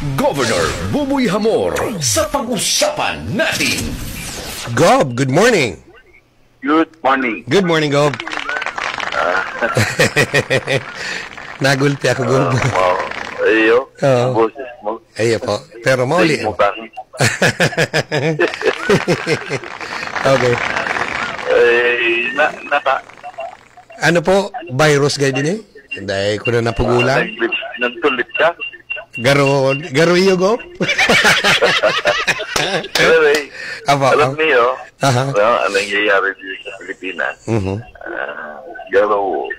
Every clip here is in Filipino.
Governor Buboy Hamor sa pag-usapan natin. Gob, good morning. Good morning. Good morning, Gob. Nagulpi ako, Gob. Ayo, Oo. boses mo. Ayo po. Pero mauli. Mo ba? Okay. Ano po? Virus guy din eh? Dahil ko na napugulan. Nagtulit ka? Garo iyo, Gob? Anyway, alam niyo, Aha. anong nangyayari dito sa Pilipinas? Garo,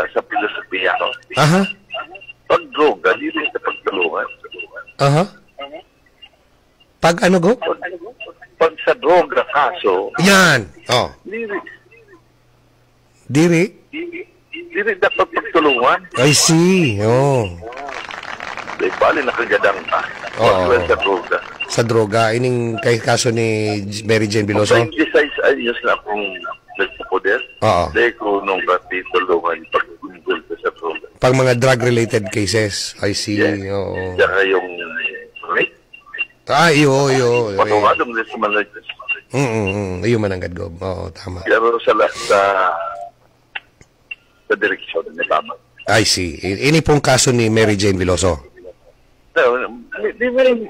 sa filosofiya ko. Aha. Pag droga, di rin sa pagtulungan. Aha. Pag ano, Gob? Pag sa droga kaso, Yan. Oh. Diri? di rin dapat pagtulungan. I see. Oh. Di bali nakagadang ka. Oo. Pag sa droga. Sa droga, ining kay kaso ni Mary Jane Biloso. 26 anyos na akong nagpupoder. Oo. Dahil ko nung katitulungan pag-gungol ko sa droga. Pag mga drug-related cases, I see. Yes. Oo. Saka yung rape. Iyo. Patumadong na sa mga Iyo mananggad, Gob. Oo, tama. pero sa direksyon na tama. I see. Ini pong kaso ni Mary Jane Biloso. Di ba rin,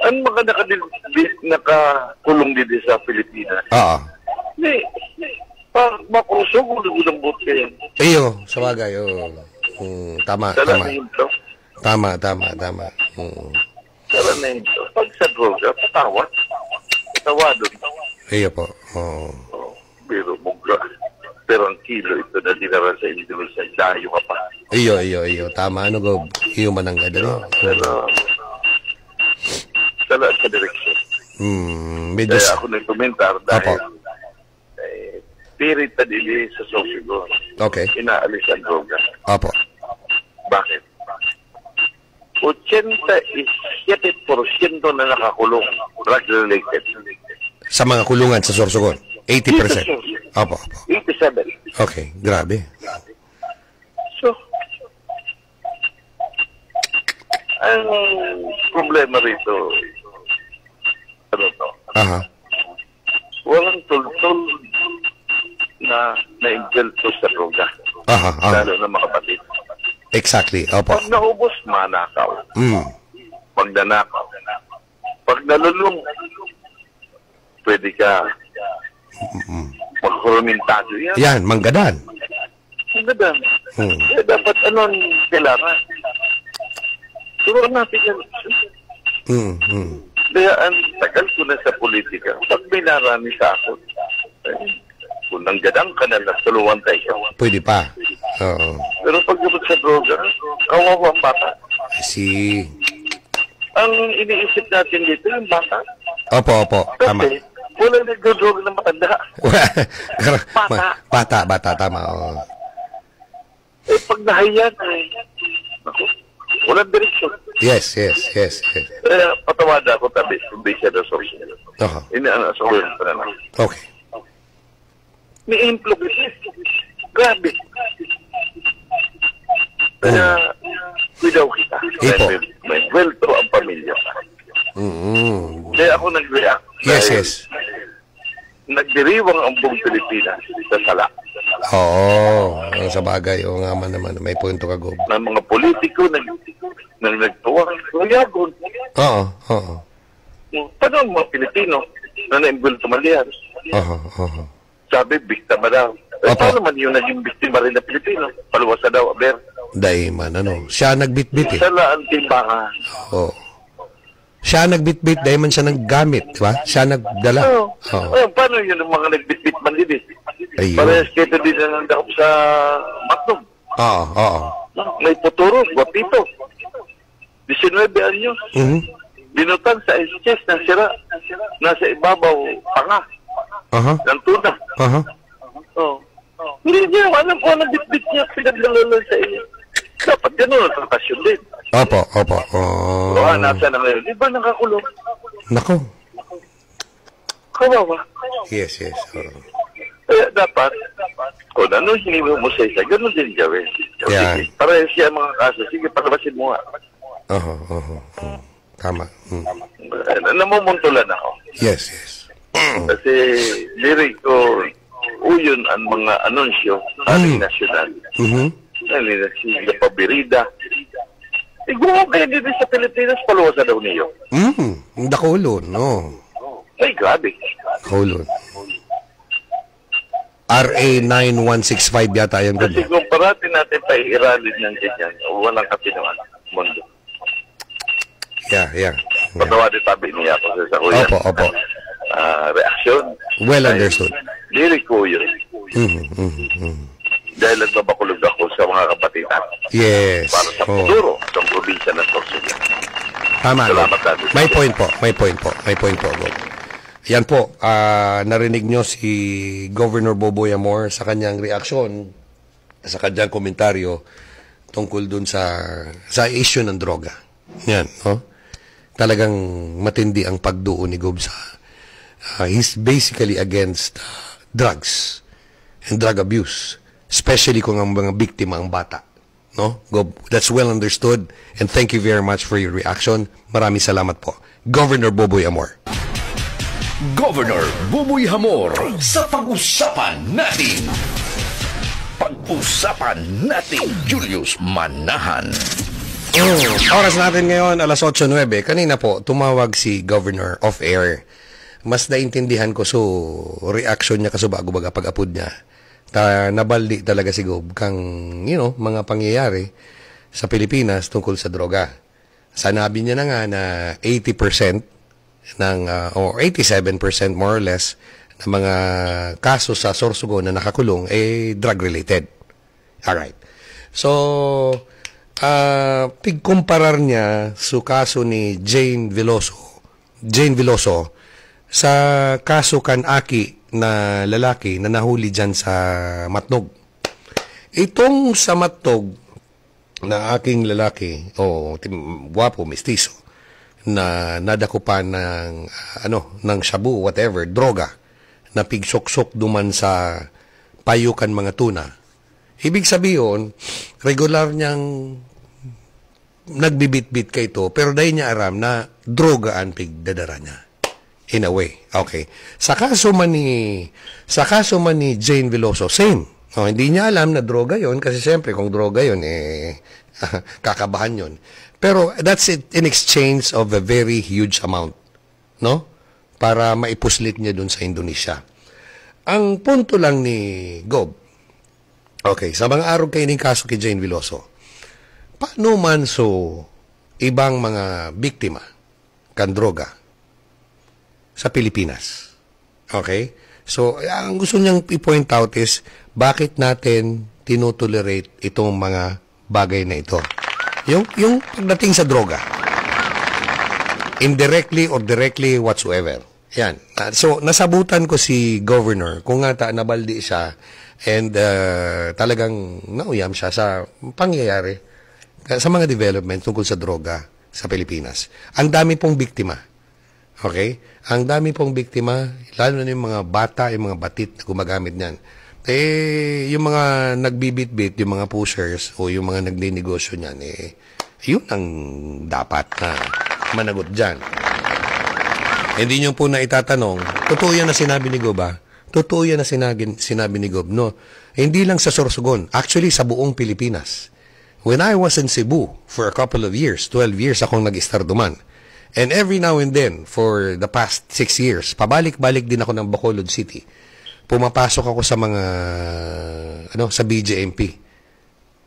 ang mga nakakulong dito sa Pilipinas, Oo. makusog ulo ng bote. Iyo, sa bagay. Oo. Tama. Sala na ito. Tama. Sala na ito. Pag sa droga, tawadon. Iyo po. Oo. Pero pero ang kilo ito na dinara sa individual sa dayo ka pa. Iyo. Tama. Ano, Gob? Iyo mananggad. Ano? Pero sala sa direksyon. Medyo... Kaya ako nagkomentar dahil pirit na dili sa sosyo. Okay. Inaalis ang droga. Opo. Bakit? 87% na nakakulong drug-related. Sa mga kulungan sa Sorsogon? 80%? Opo. 87. Okay. Grabe. So, ang problema rito, ano to? Aha. Walang tultol na na-injilto sa droga. Aha. Lalo na mga kapatid. Exactly. Opo. Pag naubos, manakaw. Mm. Pag nanakaw. Pag nalulung, pwede ka magkurumintado yan. Yan, manggadan. Ang ganda. Eh, dapat anong kailangan? Turuan natin yan. Kaya ang tagal ko na sa politika, pag may narami sa ako, kung nanggadang ka na tulungan tayo. Pwede pa. Oo. Pero pag gabot sa droga, kawawa ang bata. I see. Ang iniisip natin dito, yung bata. Opo. Tama. Kasi, wala nagdodroga ng matanda. Bata. Tama. Oo. Eh, pag nahiyan, ako, walang direksyon. Yes. Kaya patawada ako tabi, siya na social. Aha. Inaana sa ulo pa na. Okay. May implement. Grabe. Kaya, widaw kita. Ipo. May welto ang pamilya. Kaya ako nag-react. Yes. Nagdiriwang ang buong Pilipinas sa sala. Oo. Sa bagay. Oo nga naman. May punto ka, Gob. Na mga politiko nagtuwa. Ngayagon. Oo. Paano ang mga Pilipino na na-involve malihan? Oo. Sabi, biktima daw. Eh, Opo. paano man yun naging biktima rin na Pilipino? Paluwasa daw, Aber. Dahil man, siya nagbitbit eh. Sala ang timbangan. Oo. Siya nagbitbit dahil man siya naggamit, di ba? Siya nagdala. Oo. Oo. Paano yun ang mga nagbitbit man din eh? Ayun. Parehas kayo din na nandang sa Matnog. Oo. May puturo, guwapito. 19 anyos. Binutang sa chest ng sira. Nasa ibabaw, panga. Ng tuna. Oh. Hindi niya, alam ko na bitbit niya, pinaglalala sa iyo. Dapat gano'n ang tratasyon din. Opo. Nasa na ngayon. Di ba nakakulong? Nako. Kawawa. Yes. Kaya dapat, Kung ano hinimo mo sa isa, ganun din gawin. Yeah. Sige, para siya mga kaso, sige, palabasin mo nga. Tama. Namumuntulan ako. Yes. Kasi lirik ko, uyon ang mga anunsyo sa nasyonal. Nalina Pabirida. Iguho kayo dito sa Pilipinas, paluwasan daw niyo. Dakulon, no. Ay, grabe. Dakulon. RA 9165 yata yan. Kasi kung parating natin pa iiralin ng ganyan, walang kapinawan mundo. Yeah. Patawadin tabi niya ako sa kuya. Opo. Reaksyon. Well understood. Lirik ko yun. Dahil nagbabakulog ako sa mga kapatid natin. Yes. Para sa futuro, sa probinsya ng Sorsogon. Tama. Salamat natin. May point po. Yan po, narinig nyo si Governor Boboy Amor sa kanyang reaksyon, sa kanyang komentaryo tungkol dun sa issue ng droga. Yan, no? Talagang matindi ang pagduo ni Gob sa he's basically against drugs and drug abuse, especially kung ang mga biktima ang bata. No? Gob, that's well understood, and thank you very much for your reaction. Maraming salamat po. Governor Boboy Amor. Governor Buboy Hamor sa pag-usapan natin. Pag-usapan natin, Julius Manahan. Oras natin ngayon, alas 8:09. Kanina po, tumawag si Governor off-air. Mas naintindihan ko reaction niya kaso bago baga pag-upload niya. Nabaldi talaga si Gob kang, mga pangyayari sa Pilipinas tungkol sa droga. Sanabi niya na nga na 80% or 87% more or less ng mga kaso sa Sorsogon na nakakulong drug-related. Alright. So, pigkumparar niya sa kaso ni Jane Veloso sa kaso kan Aki na lalaki na nahuli dyan sa Matnog. Itong sa Matnog na aking lalaki, guwapo, mestizo, na nadakupan ng shabu, whatever, droga, na pigsok-sok duman sa payukan mga tuna. Ibig sabihin, regular niyang nagbibit-bit kay to, pero dahil niya aram na droga ang pigdadara niya. In a way. Okay. Sa kaso man ni Jane Veloso, same. Hindi niya alam na droga yon kasi siyempre kung droga yon kakabahan yon. Pero that's it in exchange of a very huge amount, no? Para maipuslit niya dun sa Indonesia. Ang punto lang ni Gob, okay, sa mga araw kayo ng kaso kay Jane Veloso, paano man ibang mga biktima kan droga sa Pilipinas? Okay? So, ang gusto niyang i-point out is, bakit natin tinotolerate itong mga bagay na ito? Yung pagdating sa droga, indirectly or directly whatsoever. Yan. So, nasabutan ko si Governor kung nga nabaldi siya and talagang nauyam siya sa pangyayari sa mga development tungkol sa droga sa Pilipinas. Ang dami pong biktima. Okay? Ang dami pong biktima, lalo na yung mga bata, yung mga batit na gumagamit niyan. Yung mga nagbibit-bit, yung mga pushers o yung mga nagninegosyo niyan, yun ang dapat na managot dyan. Hindi nyo po na itatanong, totoo yan na sinabi ni Gob, Totoo yan na sinabi ni Gob, no? Hindi lang sa Sorsogon, actually sa buong Pilipinas. When I was in Cebu for a couple of years, 12 years akong nag-star duman. And every now and then, for the past 6 years, pabalik-balik din ako ng Bacolod City. Pumapasok ako sa mga, sa BJMP,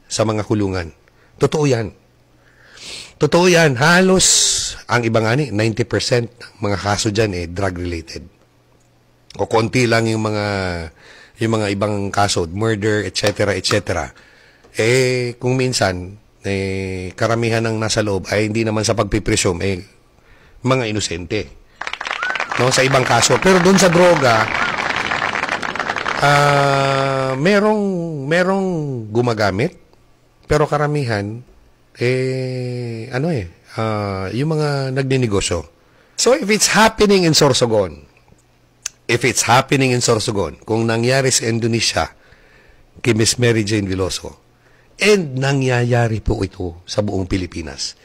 sa mga kulungan. Totoo yan. Totoo yan. Halos, ang iba nga 90% mga kaso dyan drug-related. O konti lang yung mga ibang kaso, murder, etc., etc. Kung minsan, karamihan ng nasa loob ay hindi naman sa pagpipresume, mga inosente. No, sa ibang kaso. Pero doon sa droga, merong gumagamit, pero karamihan, yung mga nagninegosyo. So, if it's happening in Sorsogon, kung nangyari sa Indonesia, kay Miss Mary Jane Veloso. And nangyayari po ito sa buong Pilipinas.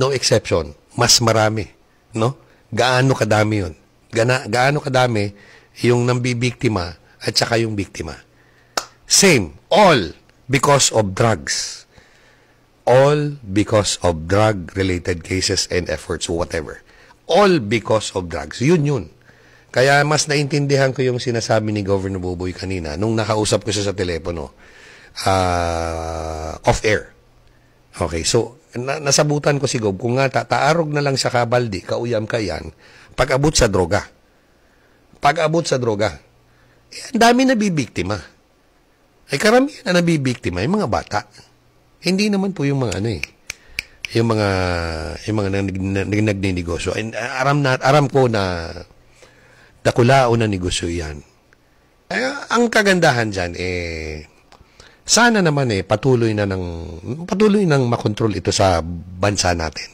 No exception. Mas marami. No? Gaano kadami yun? Gaano kadami yung nambibiktima at saka yung biktima. Same. All because of drugs. All because of drug-related cases and efforts or whatever. All because of drugs. Yun. Kaya mas naintindihan ko yung sinasabi ni Governor Buboy kanina nung nakausap ko siya sa telepono off-air. Okay, so nasabutan ko si Gob kung nga taarog na lang sa kabaldi, kauyam ka yan, pag-abot sa droga. Pag-abot sa droga. Ang dami nabibiktima. Ay karamihan na nabibiktima yung mga bata. Hindi naman po yung mga yung mga nagninegosyo. And aram ko na dakulao na negosyo yan. Ang kagandahan dyan, sana naman patuloy nang makontrol ito sa bansa natin.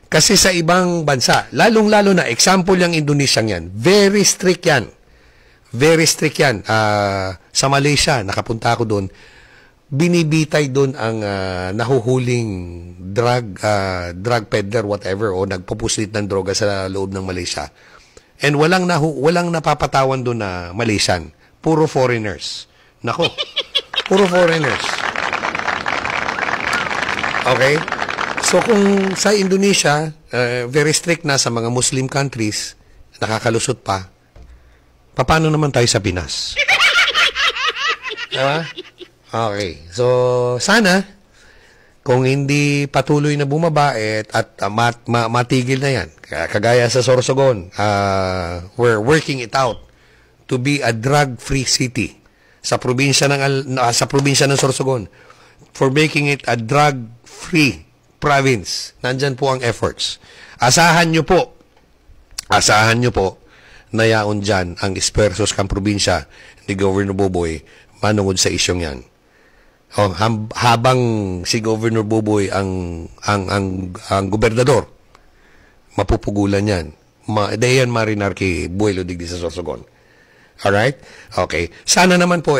Kasi sa ibang bansa, lalong-lalo na, example yung Indonesia yan, very strict yan. Very strict yan. Sa Malaysia, nakapunta ako doon, binibitay doon ang nahuhuling drug peddler, whatever, o nagpupuslit ng droga sa loob ng Malaysia. And walang napapatawan doon na Malaysian. Puro foreigners. Nako, puro foreigners. Okay? So kung sa Indonesia, very strict na sa mga Muslim countries, nakakalusot pa, paano naman tayo sa Pinas? Diba? Okay. So, sana, kung hindi patuloy na bumaba at matigil na yan, kagaya sa Sorsogon, we're working it out to be a drug-free city sa probinsya ng Sorsogon, for making it a drug-free province. Nandyan po ang efforts. Asahan nyo po na yaon dyan ang espersos kang probinsya ni Governor Buboy manungod sa isyong yan. Habang si Governor Buboy ang gobernador, mapupugulan yan. Dayan marinar kay Buelo digdi sa Sorsogon. Alright? Okay. Sana naman po,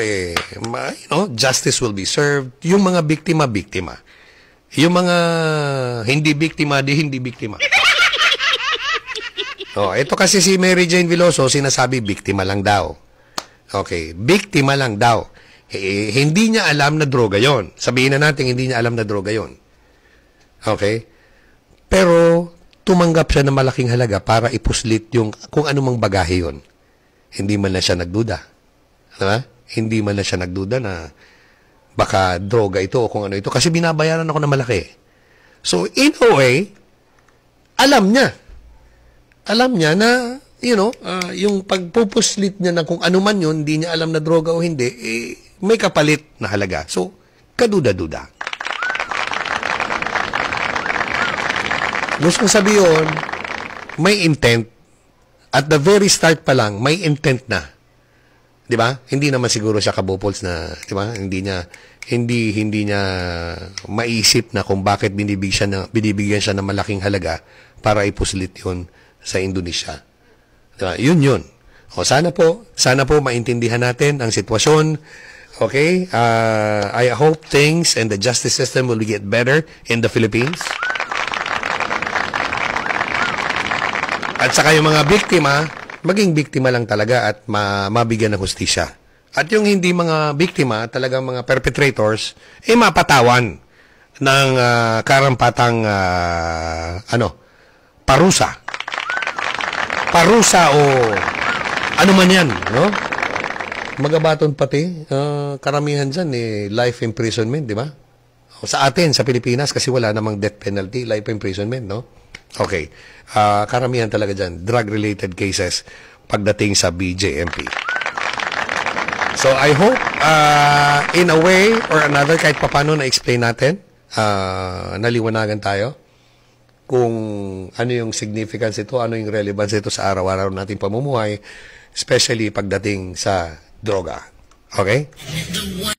justice will be served. Yung mga biktima. Yung mga hindi biktima. Ito kasi si Mary Jane Veloso, sinasabi biktima lang daw. Okay. Biktima lang daw. Hindi niya alam na droga yon. Sabihin na natin, hindi niya alam na droga yon. Okay? Pero, tumanggap siya ng malaking halaga para ipuslit yung kung anumang bagahe yon. Hindi man na siya nagduda. Diba? Hindi man na siya nagduda na baka droga ito o kung ano ito. Kasi binabayaran ako ng malaki. So, in a way, alam niya. Alam niya na, yung pagpupuslit niya na kung ano man yun, hindi niya alam na droga o hindi, may kapalit na halaga. So, kaduda-duda. Gusto kong sabihin, may intent. At the very start pa lang, may intent na. 'Di ba? Hindi naman siguro siya kabopols na, 'di ba? Hindi niya maisip na kung bakit binibigyan siya ng malaking halaga para ipuslit 'yon sa Indonesia. 'Di ba? Yun. O sana po maintindihan natin ang sitwasyon. Okay? I hope things and the justice system will get better in the Philippines. At saka yung mga biktima, maging biktima lang talaga at mabigyan ng hustisya. At yung hindi mga biktima, talagang mga perpetrators, mapatawan ng karampatang parusa. Parusa o ano man yan, no? Magabaton pati, karamihan dyan, life imprisonment, di ba? O, sa atin, sa Pilipinas, kasi wala namang death penalty, life imprisonment, no? Okay. Karamihan talaga dyan, drug-related cases pagdating sa BJMP. So, I hope, in a way or another, kahit papano na-explain natin, naliwanagan tayo kung ano yung significance ito, ano yung relevance ito sa araw-araw nating pamumuhay, especially pagdating sa droga. Okay?